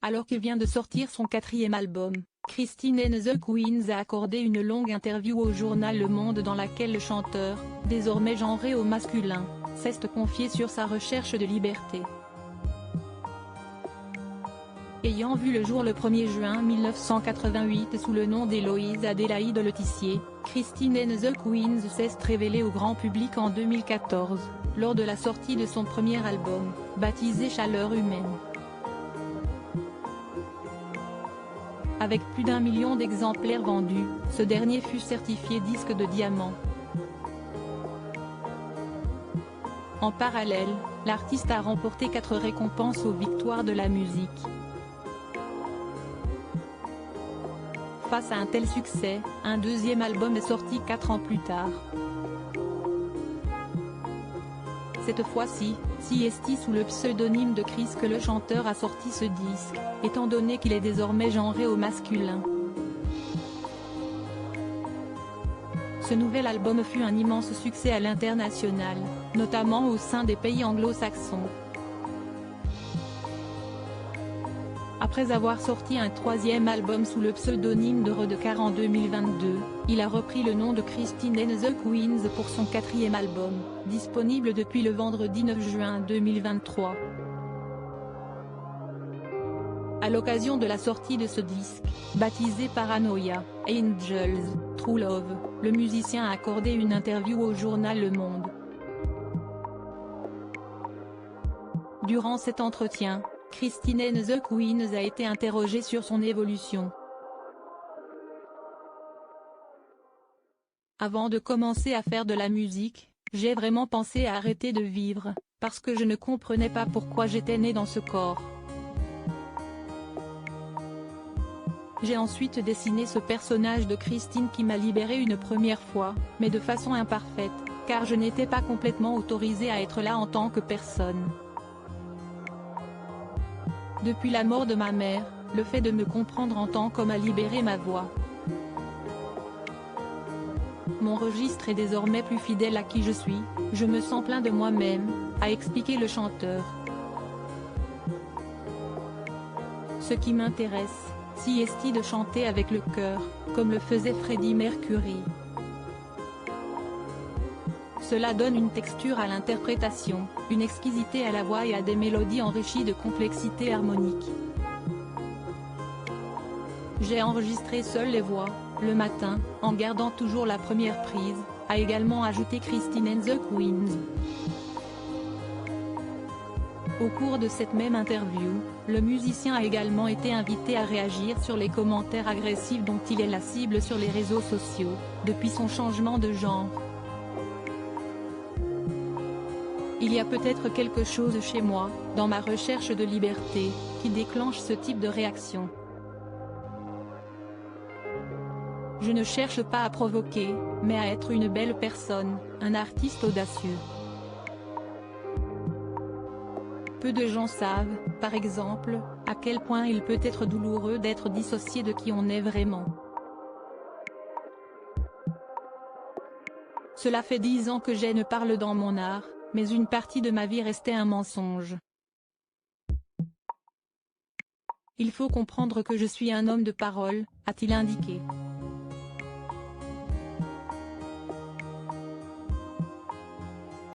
Alors qu'il vient de sortir son 4e album, Christine and the Queens a accordé une longue interview au journal Le Monde dans laquelle le chanteur, désormais genré au masculin, s'est confié sur sa recherche de liberté. Ayant vu le jour le 1er juin 1988 sous le nom d'Héloïse Adélaïde Letizier, Christine and the Queens s'est révélée au grand public en 2014, lors de la sortie de son premier album, baptisé Chaleur humaine. Avec plus d'1 million d'exemplaires vendus, ce dernier fut certifié disque de diamant. En parallèle, l'artiste a remporté 4 récompenses aux Victoires de la musique. Face à un tel succès, un 2e album est sorti 4 ans plus tard. Cette fois-ci, CST sous le pseudonyme de Chris que le chanteur a sorti ce disque, étant donné qu'il est désormais genré au masculin. Ce nouvel album fut un immense succès à l'international, notamment au sein des pays anglo-saxons. Après avoir sorti un 3e album sous le pseudonyme de Redekar en 2022, il a repris le nom de Christine and the Queens pour son 4e album, disponible depuis le vendredi 9 juin 2023. À l'occasion de la sortie de ce disque, baptisé Paranoia, Angels, True Love, le musicien a accordé une interview au journal Le Monde. Durant cet entretien, Christine and the Queens a été interrogée sur son évolution. Avant de commencer à faire de la musique, j'ai vraiment pensé à arrêter de vivre, parce que je ne comprenais pas pourquoi j'étais née dans ce corps. J'ai ensuite dessiné ce personnage de Christine qui m'a libérée une première fois, mais de façon imparfaite, car je n'étais pas complètement autorisée à être là en tant que personne. Depuis la mort de ma mère, le fait de me comprendre en tant qu'homme a libéré ma voix. Mon registre est désormais plus fidèle à qui je suis, je me sens plein de moi-même, a expliqué le chanteur. Ce qui m'intéresse, c'est de chanter avec le cœur, comme le faisait Freddie Mercury. Cela donne une texture à l'interprétation, une exquisité à la voix et à des mélodies enrichies de complexité harmonique. J'ai enregistré seul les voix, le matin, en gardant toujours la première prise, a également ajouté Christine and the Queens. Au cours de cette même interview, le musicien a également été invité à réagir sur les commentaires agressifs dont il est la cible sur les réseaux sociaux, depuis son changement de genre. Il y a peut-être quelque chose chez moi, dans ma recherche de liberté, qui déclenche ce type de réaction. Je ne cherche pas à provoquer, mais à être une belle personne, un artiste audacieux. Peu de gens savent, par exemple, à quel point il peut être douloureux d'être dissocié de qui on est vraiment. Cela fait 10 ans que je ne parle dans mon art, mais une partie de ma vie restait un mensonge. Il faut comprendre que je suis un homme de parole, a-t-il indiqué.